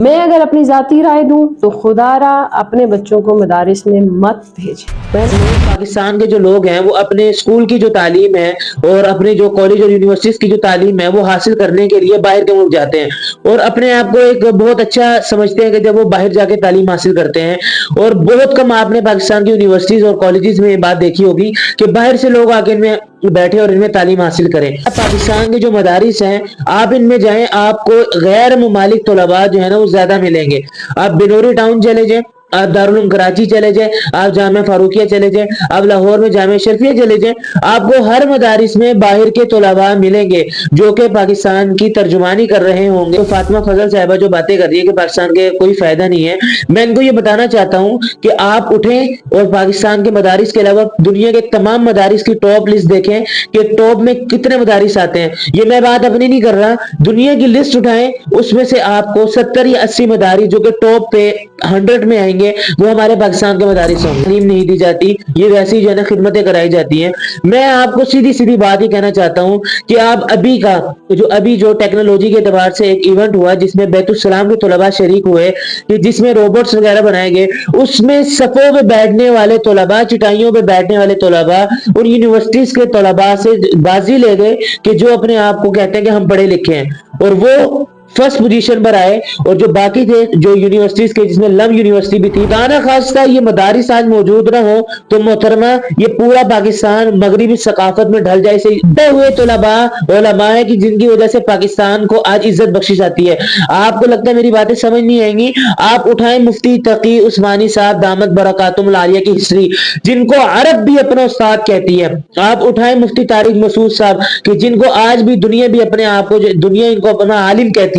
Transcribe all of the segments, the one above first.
میں اگر اپنی ذاتی رائے دوں تو خدارا اپنے بچوں کو مدارس میں مت بھیجیں۔ پاکستان کے جو لوگ ہیں وہ اپنے اسکول کی جو تعلیم ہے اور اپنے جو کالج اور یونیورسٹیز کی جو تعلیم ہے وہ حاصل کرنے کے لیے باہر کے ملک جاتے ہیں اور اپنے آپ کو ایک بہت اچھا سمجھتے ہیں کہ جب وہ باہر جا کے تعلیم حاصل کرتے ہیں، اور بہت کم آپ نے پاکستان کی یونیورسٹیز اور کالجز میں یہ بات دیکھی ہوگی کہ باہر سے لوگ آ کے ان میں بیٹھے اور ان میں تعلیم حاصل کریں۔ پاکستان کے جو مدارس ہیں آپ ان میں جائیں، آپ کو غیر ممالک طلباء جو ہے نا وہ زیادہ ملیں گے۔ آپ بنوری ٹاؤن چلے جائیں، آپ دارالعلوم کراچی چلے جائیں، آپ جامعہ فاروقیہ چلے جائیں، آپ لاہور میں جامعہ شرفیہ چلے جائیں، آپ کو ہر مدارس میں باہر کے طلباء ملیں گے جو کہ پاکستان کی ترجمانی کر رہے ہوں گے۔ تو فاطمہ فضل صاحبہ جو باتیں کر رہی ہے کہ پاکستان کے کوئی فائدہ نہیں ہے، میں ان کو یہ بتانا چاہتا ہوں کہ آپ اٹھیں اور پاکستان کے مدارس کے علاوہ دنیا کے تمام مدارس کی ٹاپ لسٹ دیکھیں کہ ٹاپ میں کتنے مدارس آتے ہیں۔ یہ میں بات اپنی نہیں کر رہا، دنیا کی لسٹ اٹھائیں، اس میں سے آپ کو 70 یا 80 مدارس جو کہ ٹاپ پہ 100 میں آئیں گے وہ ہمارے پاکستان کے مدارس ہوں گے۔ تعلیم نہیں دی جاتی، یہ ویسی جو ہے نا خدمتیں کرائی جاتی ہیں۔ میں آپ کو سیدھی سیدھی بات ہی کہنا چاہتا ہوں کہ آپ ابھی جو ٹیکنالوجی کے اعتبار سے ایک ایونٹ ہوا جس میں بیت السلام کے طلباء شریک ہوئے، کہ جس میں روبوٹس وغیرہ بنائے گئے، اس میں صفوں پہ بیٹھنے والے طلباء، چٹائیوں پہ بیٹھنے والے طلباء اور یونیورسٹیز کے طلباء سے بازی لے گئے کہ جو اپنے آپ کو کہتے ہیں کہ ہم پڑھے لکھے ہیں، اور وہ فرسٹ پوزیشن پر آئے، اور جو باقی تھے جو یونیورسٹیز کے جس میں لم یونیورسٹی بھی تھی، دانا خواستہ یہ مدارس آج موجود نہ ہو تو محترمہ یہ پورا پاکستان مغربی ثقافت میں ڈھل جائے۔ سے ہوئے طلباء علماء ہے کہ جن کی وجہ سے پاکستان کو آج عزت بخشی جاتی ہے۔ آپ کو لگتا ہے میری باتیں سمجھ نہیں آئیں گی؟ آپ اٹھائیں مفتی تقی عثمانی صاحب دامت برکاتہم العالیہ کی ہسٹری، جن کو عرب بھی اپنا استاد کہتی ہے۔ آپ اٹھائیں مفتی طارق مسعود صاحب کہ جن کو آج بھی دنیا بھی اپنے آپ کو دنیا ان کو اپنا عالم کہتی ہے۔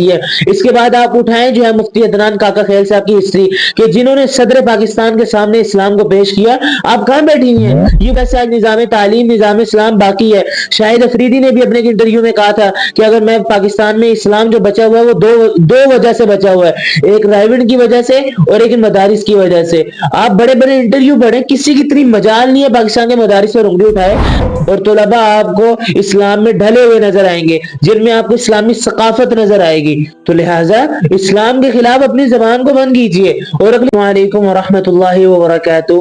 اس کے بعد آپ اٹھائیں جو ہے مفتی عدنان کاکا خیل صاحب کی ہسٹری کہ جنہوں نے صدر پاکستان کے سامنے اسلام کو پیش کیا۔ آپ کہاں بیٹھی ہوئی ہیں؟ یہ ویسے آج نظام تعلیم، نظام اسلام باقی ہے۔ شاہد افریدی نے بھی اپنے انٹرویو میں کہا تھا کہ اگر میں پاکستان میں اسلام جو بچا ہوا ہے وہ دو وجہ سے بچا ہوا ہے، ایک رائیوڈ کی وجہ سے اور ایک مدارس کی وجہ سے۔ آپ بڑے بڑے انٹرویو پڑھیں، کسی کی اتنی مجال نہیں ہے پاکستان کے مدارس پر انگلی اٹھائے، اور طلباء آپ کو اسلام میں ڈھلے ہوئے نظر آئیں گے جن میں آپ کو اسلامی ثقافت نظر آئے گی۔ تو لہٰذا اسلام کے خلاف اپنی زبان کو بند کیجئے۔ اور السلام علیکم ورحمۃ اللہ وبرکاتہ۔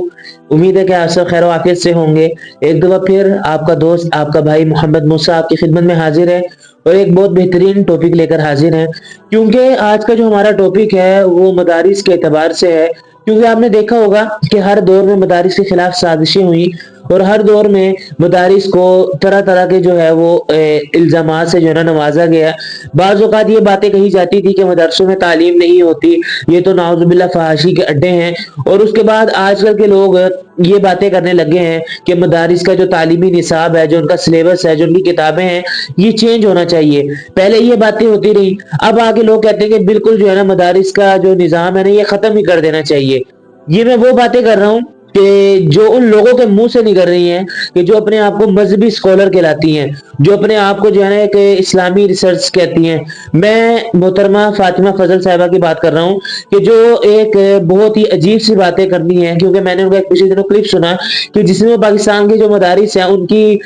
امید ہے کہ آپ سب خیر و عافیت سے ہوں گے۔ ایک دفعہ پھر آپ کا دوست، آپ کا بھائی محمد موسیٰ آپ کی خدمت میں حاضر ہے اور ایک بہت بہترین ٹاپک لے کر حاضر ہے، کیونکہ آج کا جو ہمارا ٹاپک ہے وہ مدارس کے اعتبار سے ہے۔ کیونکہ آپ نے دیکھا ہوگا کہ ہر دور میں مدارس کے خلاف سازشیں ہوئی، اور ہر دور میں مدارس کو طرح طرح کے جو ہے وہ الزامات سے جو ہے نا نوازا گیا۔ بعض اوقات یہ باتیں کہی جاتی تھی کہ مدرسوں میں تعلیم نہیں ہوتی، یہ تو نعوذ باللہ فحاشی کے اڈے ہیں، اور اس کے بعد آج کل کے لوگ یہ باتیں کرنے لگے ہیں کہ مدارس کا جو تعلیمی نصاب ہے، جو ان کا سلیبس ہے، جو ان کی کتابیں ہیں، یہ چینج ہونا چاہیے۔ پہلے یہ باتیں ہوتی رہی، اب آگے لوگ کہتے ہیں کہ بالکل جو ہے نا مدارس کا جو نظام ہے نا یہ ختم ہی کر دینا چاہیے۔ یہ میں وہ باتیں کر رہا ہوں کہ جو ان لوگوں کے منہ سے نکل رہی ہیں کہ جو اپنے آپ کو مذہبی اسکالر کہلاتی ہیں، جو اپنے آپ کو جو ہے نا ایک اسلامی ریسرچ کہتی ہیں۔ میں محترمہ فاطمہ فضل صاحبہ کی بات کر رہا ہوں کہ جو ایک بہت ہی عجیب سی باتیں کرنی ہیں، کیونکہ میں نے ان کا ایک پچھلے دنوں کلپ سنا کہ جس میں پاکستان کے جو مدارس ہیں ان کی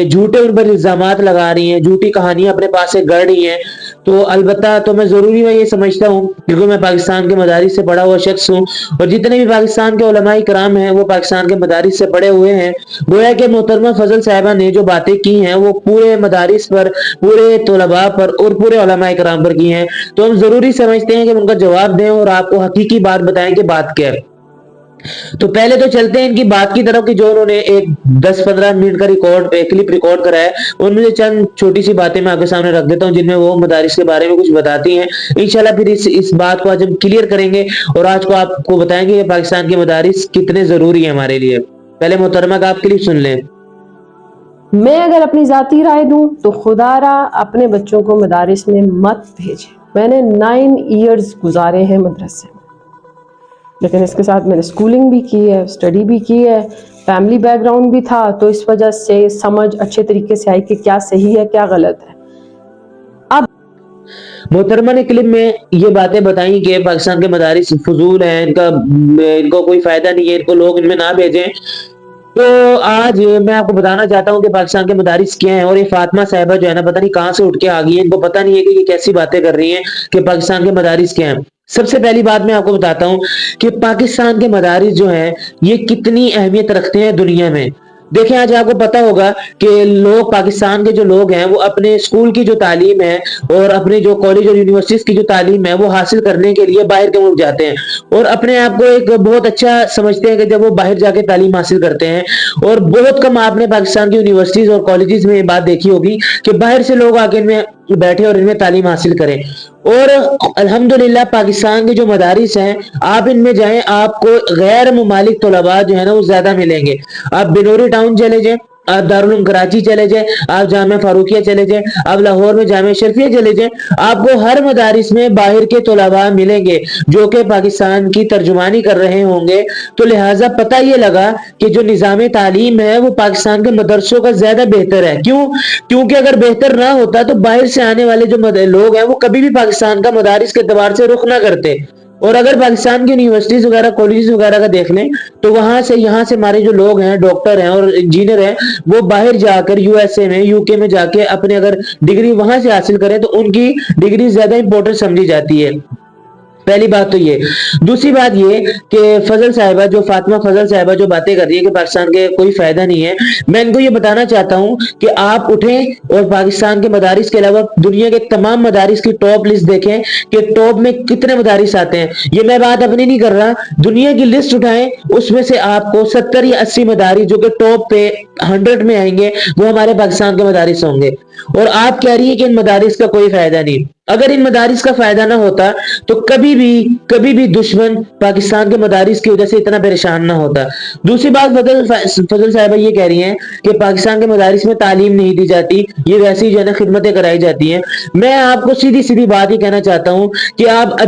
جھوٹے ان پر الزامات لگا رہی ہیں، جھوٹی کہانیاں اپنے پاس سے گڑھ رہی ہیں۔ تو البتہ تو میں ضروری میں یہ سمجھتا ہوں، کیونکہ میں پاکستان کے مدارس سے پڑھا ہوا شخص ہوں، اور جتنے بھی پاکستان کے علماء کرام ہیں وہ پاکستان کے مدارس سے پڑھے ہوئے ہیں۔ گویا کہ محترمہ فضل صاحبہ نے جو باتیں کی ہیں وہ پورے مدارس پر، پورے طلباء پر اور پورے علماء کرام پر کی ہیں، تو ہم ضروری سمجھتے ہیں کہ ہم ان کا جواب دیں اور آپ کو حقیقی بات بتائیں کہ بات کیا ہے۔ تو پہلے تو چلتے ہیں ان کی بات کی طرف کہ جو انہوں نے ایک 10-15 منٹ کا کلپ ریکارڈ کرا ہے، ان میں سے چند چھوٹی سی باتیں میں آپ کے سامنے رکھ دیتا ہوں جن میں وہ مدارس کے بارے میں کچھ بتاتی ہیں۔ انشاءاللہ پھر اس بات کو آج ہم کلیئر کریں گے اور آج کو آپ کو بتائیں گے کہ پاکستان کے مدارس کتنے ضروری ہیں ہمارے لیے۔ پہلے محترمہ کا آپ کلپ سن لیں۔ میں اگر اپنی ذاتی رائے دوں تو خدارا اپنے بچوں کو مدارس میں مت بھیجیں۔ میں نے 9 ایئرز گزارے ہیں مدرسے میں، لیکن اس کے ساتھ میں نے اسکولنگ بھی کی ہے، اسٹڈی بھی کی ہے، فیملی بیک گراؤنڈ بھی تھا، تو اس وجہ سے سمجھ اچھے طریقے سے آئی کہ کیا صحیح ہے کیا غلط ہے۔ اب محترمہ نے کلپ میں یہ باتیں بتائیں کہ پاکستان کے مدارس فضول ہیں، ان کو کوئی فائدہ نہیں ہے، ان کو لوگ ان میں نہ بھیجیں۔ تو آج میں آپ کو بتانا چاہتا ہوں کہ پاکستان کے مدارس کیا ہیں، اور یہ فاطمہ صاحبہ جو ہے نا پتہ نہیں کہاں سے اٹھ کے آ گئی ہیں، ان کو پتہ نہیں ہے کہ یہ کیسی باتیں کر رہی ہیں کہ پاکستان کے مدارس کیا ہیں۔ سب سے پہلی بات میں آپ کو بتاتا ہوں کہ پاکستان کے مدارس جو ہیں یہ کتنی اہمیت رکھتے ہیں دنیا میں. دیکھیں آج آپ کو پتا ہوگا کہ لوگ پاکستان کے جو لوگ ہیں وہ اپنے اسکول کی جو تعلیم ہے اور اپنے جو کالج اور یونیورسٹیز کی جو تعلیم ہے وہ حاصل کرنے کے لیے باہر کے ملک جاتے ہیں اور اپنے آپ کو ایک بہت اچھا سمجھتے ہیں کہ جب وہ باہر جا کے تعلیم حاصل کرتے ہیں. اور بہت کم آپ نے پاکستان کی یونیورسٹیز اور کالجز میں یہ بات دیکھی ہوگی کہ باہر سے لوگ آ کے ان میں بیٹھے اور ان میں تعلیم حاصل کریں. اور الحمدللہ پاکستان کے جو مدارس ہیں آپ ان میں جائیں آپ کو غیر ممالک طلباء جو ہے نا وہ زیادہ ملیں گے. آپ بنوری ٹاؤن چلے جائیں, آپ دارالعلوم کراچی چلے جائیں, آپ جامعہ فاروقیہ چلے جائیں, آپ لاہور میں جامعہ شرفیہ چلے جائیں, آپ کو ہر مدارس میں باہر کے طلباء ملیں گے جو کہ پاکستان کی ترجمانی کر رہے ہوں گے. تو لہٰذا پتہ یہ لگا کہ جو نظام تعلیم ہے وہ پاکستان کے مدرسوں کا زیادہ بہتر ہے. کیوں؟ کیونکہ اگر بہتر نہ ہوتا تو باہر سے آنے والے جو لوگ ہیں وہ کبھی بھی پاکستان کا مدارس کے اعتبار سے رخ نہ کرتے. اور اگر پاکستان کی یونیورسٹیز وغیرہ کالجز وغیرہ کا دیکھ لیں تو وہاں سے یہاں سے ہمارے جو لوگ ہیں ڈاکٹر ہیں اور انجینئر ہیں وہ باہر جا کر یو ایس اے میں یو کے میں جا کے اپنے اگر ڈگری وہاں سے حاصل کریں تو ان کی ڈگری زیادہ امپورٹنٹ سمجھی جاتی ہے. پہلی بات تو یہ. دوسری بات یہ کہ فضل صاحبہ جو فاطمہ فضل صاحبہ جو باتیں کر رہی ہے کہ پاکستان کے کوئی فائدہ نہیں ہے, میں ان کو یہ بتانا چاہتا ہوں کہ آپ اٹھیں اور پاکستان کے مدارس کے علاوہ دنیا کے تمام مدارس کی ٹاپ لسٹ دیکھیں کہ ٹاپ میں کتنے مدارس آتے ہیں. یہ میں بات اپنی نہیں کر رہا, دنیا کی لسٹ اٹھائیں اس میں سے آپ کو 70 یا 80 مدارس جو کہ ٹاپ پہ 100 میں آئیں گے وہ ہمارے پاکستان کے مدارس ہوں گے. اور آپ کہہ رہی ہیں کہ ان مدارس کا کوئی فائدہ نہیں. اگر ان مدارس کا فائدہ نہ ہوتا تو کبھی بھی دشمن پاکستان کے مدارس کی وجہ سے اتنا پریشان نہ ہوتا. دوسری بات فضل صاحبہ یہ کہہ رہی ہیں کہ پاکستان کے مدارس میں تعلیم نہیں دی جاتی, یہ ویسی جو ہے نا خدمتیں کرائی جاتی ہیں. میں آپ کو سیدھی بات ہی کہنا چاہتا ہوں کہ آپ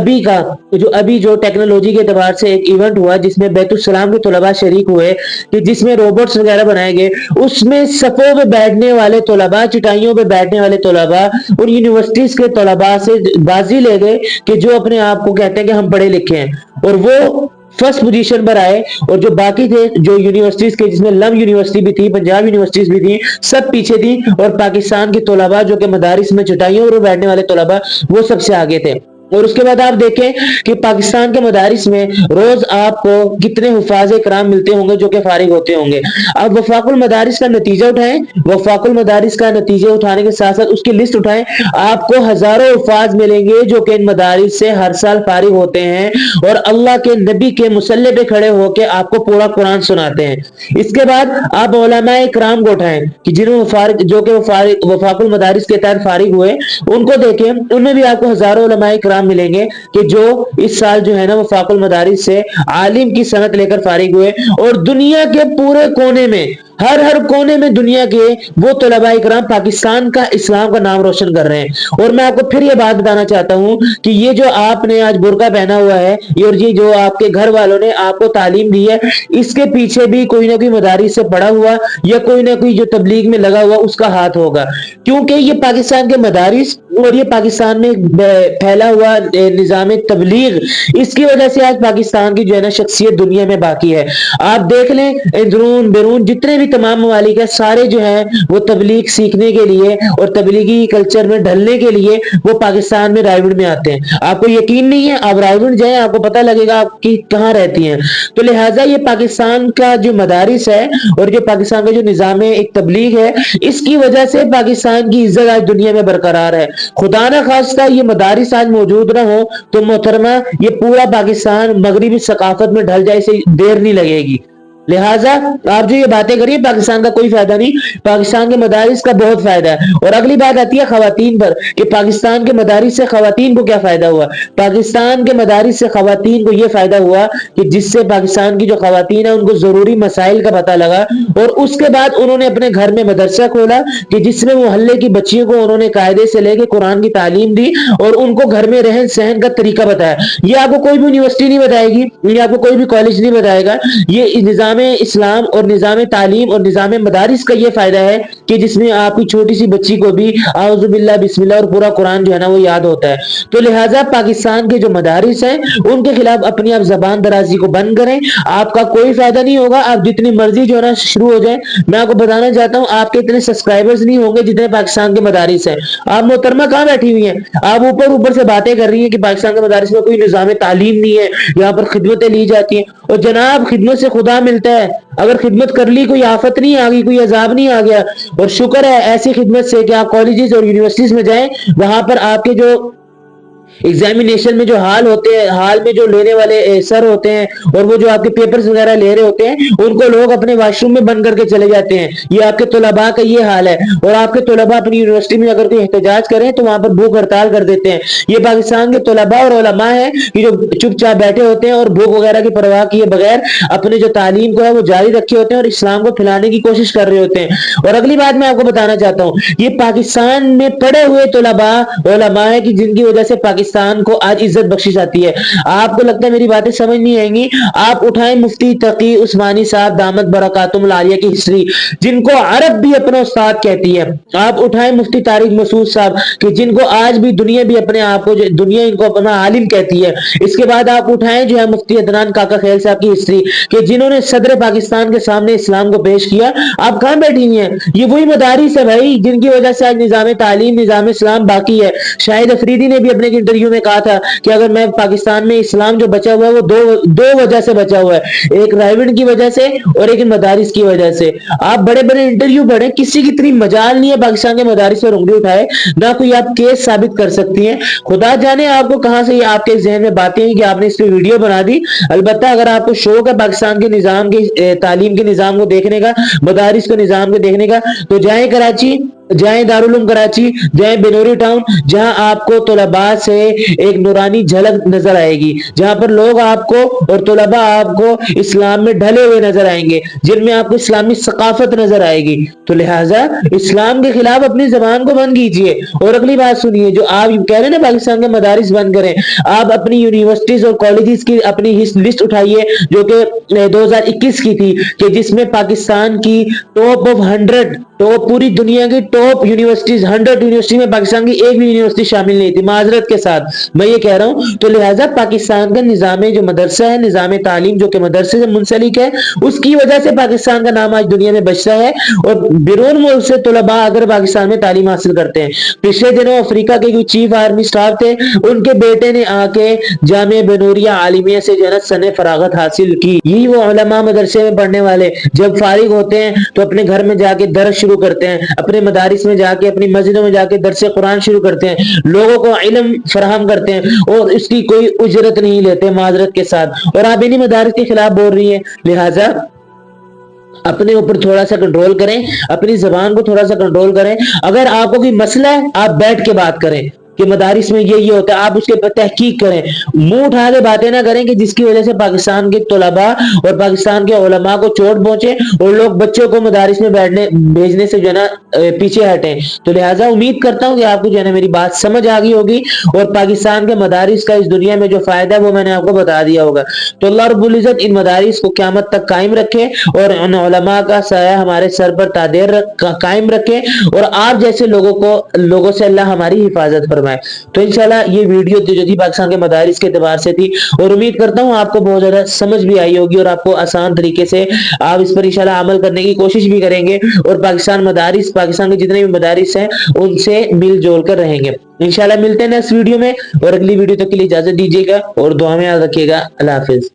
ابھی جو ٹیکنالوجی کے اعتبار سے ایک ایونٹ ہوا جس میں بیت السلام کے طلباء شریک ہوئے کہ جس میں روبوٹس وغیرہ بنائے گئے, اس میں صفوں پہ بیٹھنے والے طلباء, چٹائیوں پہ بیٹھنے والے طلباء اور یونیورسٹیز کے طلباء سے بازی لے گئے کہ جو اپنے آپ کو کہتے ہیں کہ ہم پڑھے لکھے ہیں, اور وہ فرسٹ پوزیشن پر آئے. اور جو باقی تھے جو یونیورسٹیز کے جس میں لم یونیورسٹی بھی تھی, پنجاب یونیورسٹیز بھی تھی, سب پیچھے تھی. اور پاکستان کے طلباء جو کہ مدارس میں چٹائیوں پر بیٹھنے والے طلباء وہ سب سے آگے تھے. اور اس کے بعد آپ دیکھیں کہ پاکستان کے مدارس میں روز آپ کو کتنے حفاظ کرام ملتے ہوں گے جو کہ فارغ ہوتے ہوں گے. آپ وفاق المدارس کا نتیجہ اٹھائیں, وفاق المدارس کا نتیجہ اٹھانے کے ساتھ ساتھ اس کی لسٹ اٹھائیں, آپ کو ہزاروں حفاظ ملیں گے جو کہ ان مدارس سے ہر سال فارغ ہوتے ہیں اور اللہ کے نبی کے مصلی پہ کھڑے ہو کے آپ کو پورا قرآن سناتے ہیں. اس کے بعد آپ علماء کرام کو اٹھائیں کہ جنہوں جو کہ وفاق المدارس کے تحت فارغ ہوئے, ان کو دیکھیں, ان میں بھی آپ کو ہزاروں علماء کرام ملیں گے کہ جو اس سال جو ہے نا وفاق المدارس سے عالم کی سند لے کر فارغ ہوئے. اور دنیا کے پورے کونے میں, ہر کونے میں دنیا کے وہ طلباء کرام پاکستان کا اسلام کا نام روشن کر رہے ہیں. اور میں آپ کو پھر یہ بات بتانا چاہتا ہوں کہ یہ جو آپ نے آج برقع پہنا ہوا ہے اور یہ جو آپ کے گھر والوں نے آپ کو تعلیم دی ہے, اس کے پیچھے بھی کوئی نہ کوئی مدارس سے پڑھا ہوا یا کوئی نہ کوئی جو تبلیغ میں لگا ہوا اس کا ہاتھ ہوگا. کیونکہ یہ پاکستان کے مدارس اور یہ پاکستان میں پھیلا ہوا نظام تبلیغ, اس کی وجہ سے آج پاکستان کی جو ہے نا شخصیت دنیا میں باقی ہے. آپ دیکھ لیں اندرون بیرون جتنے بھی تمام ممالک ہیں سارے جو ہیں وہ تبلیغ سیکھنے کے لیے اور تبلیغی کلچر میں ڈھلنے کے لیے وہ پاکستان میں رائے گڑھ میں آتے ہیں. آپ کو یقین نہیں ہے, آپ رائے گڑھ جائیں آپ کو پتہ لگے گا آپ کی کہاں رہتی ہیں. تو لہٰذا یہ پاکستان کا جو مدارس ہے اور جو پاکستان کا جو نظام ایک تبلیغ ہے, اس کی وجہ سے پاکستان کی عزت آج دنیا میں برقرار ہے. خدا نہ خواستہ یہ مدارس آج موجود نہ ہو تو محترمہ یہ پورا پاکستان مغربی ثقافت میں ڈھل جائے, اسے دیر نہیں لگے گی. لہٰذا آپ جو یہ باتیں کریے پاکستان کا کوئی فائدہ نہیں, پاکستان کے مدارس کا بہت فائدہ ہے. اور اگلی بات آتی ہے خواتین پر کہ پاکستان کے مدارس سے خواتین کو کیا فائدہ ہوا. پاکستان کے مدارس سے خواتین کو یہ فائدہ ہوا کہ جس سے پاکستان کی جو خواتین ہیں ان کو ضروری مسائل کا پتہ لگا, اور اس کے بعد انہوں نے اپنے گھر میں مدرسہ کھولا کہ جس میں محلے کی بچیوں کو انہوں نے قاعدے سے لے کے قرآن کی تعلیم دی اور ان کو گھر میں رہن سہن کا طریقہ بتایا. یہ آپ کو کوئی بھی یونیورسٹی نہیں بتائے گی, یہ آپ کو کوئی بھی کالج نہیں بتائے گا, یہ نظام نظام اسلام اور نظام تعلیم اور نظام مدارس کا یہ فائدہ ہے کہ جس میں آپ کی چھوٹی سی بچی کو بھی اعوذ باللہ بسم اللہ اور پورا قرآن جو ہے نا وہ یاد ہوتا ہے. تو لہٰذا پاکستان کے جو مدارس ہیں ان کے خلاف اپنی آپ زبان درازی کو بند کریں. آپ کا کوئی فائدہ نہیں ہوگا. آپ جتنی مرضی جو ہے نا شروع ہو جائیں. میں آپ کو بتانا چاہتا ہوں آپ کے اتنے سبسکرائبرز نہیں ہوں گے جتنے پاکستان کے مدارس ہیں. آپ محترمہ کہاں بیٹھی ہوئی ہیں؟ آپ اوپر سے باتیں کر رہی ہیں کہ پاکستان کے مدارس میں کوئی نظام تعلیم نہیں ہے, یہاں پر خدمتیں لی جاتی ہیں. اور جناب خدمت سے خدا ملتا ہے. اگر خدمت کر لی کوئی آفت نہیں آ گئی, کوئی عذاب نہیں آ گیا. اور شکر ہے ایسی خدمت سے کہ آپ کالجز اور یونیورسٹیز میں جائیں, وہاں پر آپ کے جو ایگزامینیشن میں جو حال ہوتے ہیں, حال میں جو لینے والے سر ہوتے ہیں اور وہ جو آپ کے پیپرز وغیرہ لے رہے ہوتے ہیں ان کو لوگ اپنے واش روم میں بند کر کے چلے جاتے ہیں. یہ آپ کے طلباء کا یہ حال ہے. اور آپ کے طلباء اپنی یونیورسٹی میں اگر کوئی احتجاج کریں تو وہاں پر بھوک ہڑتال کر دیتے ہیں. یہ پاکستان کے طلباء اور علماء ہیں کہ جو چپ چاپ بیٹھے ہوتے ہیں اور بھوک وغیرہ کی پرواہ کیے بغیر اپنے جو تعلیم کو ہے وہ جاری رکھے ہوتے ہیں اور اسلام کو پھیلانے کی کوشش کر رہے ہوتے ہیں. اور اگلی بات میں آپ کو بتانا چاہتا ہوں, یہ پاکستان میں پڑے ہوئے طلباء علماء ہیں کہ جن کی وجہ سے پاکستان کو آج عزت بخشی جاتی ہے. آپ کو لگتا ہے میری باتیں سمجھ نہیں آئیں گی. آپ اٹھائیں مفتی تقی عثمانی صاحب دامت برکاتہم العالیہ کی ہسٹری, جن کو عرب بھی اپنا استاد کہتی ہے. آپ اٹھائیں مفتی طارق مسعود صاحب کہ جن کو آج بھی دنیا بھی اپنے آپ کو دنیا ان کو اپنا عالم کہتی ہے. اس کے بعد آپ اٹھائیں جو ہے مفتی عدنان کاکا خیل صاحب کی ہسٹری کہ جنہوں نے صدر پاکستان کے سامنے اسلام کو پیش کیا. آپ کہاں بیٹھی ہوئی ہیں؟ یہ وہی مدارس ہے بھائی جن کی وجہ سے آج نظام تعلیم نظام اسلام باقی ہے. شاہد افریدی نے بھی اپنے انٹرویو میں کہا تھا کہ اگر میں پاکستان میں اسلام جو بچا ہوا ہے وہ دو وجہ سے بچا ہوا ہے, ایک رائیوڈ کی وجہ سے اور ایک مدارس کی وجہ سے. آپ بڑے بڑے انٹرویو پڑھیں, کسی کی اتنی مجال نہیں ہے پاکستان کے مدارس پر انگلی اٹھائے, نہ کوئی آپ کیس ثابت کر سکتی ہیں. خدا جانے آپ کو کہاں سے یہ آپ کے ذہن میں باتیں ہیں کہ آپ نے اس پہ ویڈیو بنا دی. البتہ اگر آپ کو شوق ہے پاکستان کے نظام کے تعلیم کے نظام کو دیکھنے کا, مدارس کے نظام کو دیکھنے کا, تو جائیں کراچی, جائیں دارالعلوم کراچی, جائیں بنوری ٹاؤن, جہاں آپ کو طلباء سے ایک نورانی جھلک نظر آئے گی, جہاں پر لوگ آپ کو اور طلباء آپ کو اسلام میں ڈھلے ہوئے نظر آئیں گے, جن میں آپ کو اسلامی ثقافت نظر آئے گی. تو لہٰذا اسلام کے خلاف اپنی زبان کو بند کیجئے. اور اگلی بات سنیے, جو آپ کہہ رہے ہیں نا پاکستان کے مدارس بند کریں, آپ اپنی یونیورسٹیز اور کالجز کی اپنی لسٹ اٹھائیے جو کہ 2021 کی تھی, کہ جس میں پاکستان کی ٹاپ آف 100 ٹاپ پوری دنیا کی ٹاپ یونیورسٹیز 100 یونیورسٹی میں پاکستان کی ایک بھی یونیورسٹی شامل نہیں تھی. معذرت کے ساتھ میں یہ کہہ رہا ہوں. تو لہٰذا پاکستان کا نظام جو مدرسہ ہے, نظام تعلیم جو کہ مدرسے سے منسلک ہے, اس کی وجہ سے پاکستان کا نام آج دنیا میں بچتا ہے. اور بیرون ملک سے طلباء اگر پاکستان میں تعلیم حاصل کرتے ہیں. پچھلے دنوں افریقہ کے چیف آرمی سٹاف تھے, ان کے بیٹے نے آ کے جامعہ بنوریہ عالمیہ سے جنت سن فراغت حاصل کی. یہی وہ علماء مدرسے میں پڑھنے والے جب فارغ ہوتے ہیں تو اپنے گھر میں جا کے درس شروع کرتے ہیں, اپنے مدارس میں جا کے, اپنی مسجدوں میں جا کے درس قرآن شروع کرتے ہیں, لوگوں کو علم فراہم کرتے ہیں اور اس کی کوئی اجرت نہیں لیتے معذرت کے ساتھ. اور آپ انہی مدارس کے خلاف بول رہی ہیں. لہٰذا اپنے اوپر تھوڑا سا کنٹرول کریں, اپنی زبان کو تھوڑا سا کنٹرول کریں. اگر آپ کو کوئی مسئلہ ہے آپ بیٹھ کے بات کریں کہ مدارس میں یہ ہوتا ہے, آپ اس کے پر تحقیق کریں. منہ اٹھا کے باتیں نہ کریں کہ جس کی وجہ سے پاکستان کے طلباء اور پاکستان کے علماء کو چوٹ پہنچے اور لوگ بچوں کو مدارس میں بھیجنے سے جو ہے نا پیچھے ہٹیں. تو لہٰذا امید کرتا ہوں کہ آپ کو جو ہے نا میری بات سمجھ آ گئی ہوگی اور پاکستان کے مدارس کا اس دنیا میں جو فائدہ ہے وہ میں نے آپ کو بتا دیا ہوگا. تو اللہ رب العزت ان مدارس کو قیامت تک قائم رکھے اور ان علماء کا سایہ ہمارے سر پر تادیر قائم رکھے, اور آپ جیسے لوگوں سے اللہ ہماری حفاظت فرمائے. تو انشاءاللہ یہ ویڈیو جو تھی پاکستان کے مدارس کے اعتبار سے تھی, اور امید کرتا ہوں آپ کو بہت زیادہ سمجھ بھی آئی ہوگی اور آپ کو آسان طریقے سے آپ اس پر انشاءاللہ عمل کرنے کی کوشش بھی کریں گے, اور پاکستان کے جتنے بھی مدارس ہیں ان سے مل جول کر رہیں گے. انشاءاللہ ملتے ہیں نیکسٹ ویڈیو میں, اور اگلی ویڈیو تک کے لیے اجازت دیجیے گا اور دعا میں یاد رکھیے گا. اللہ حافظ.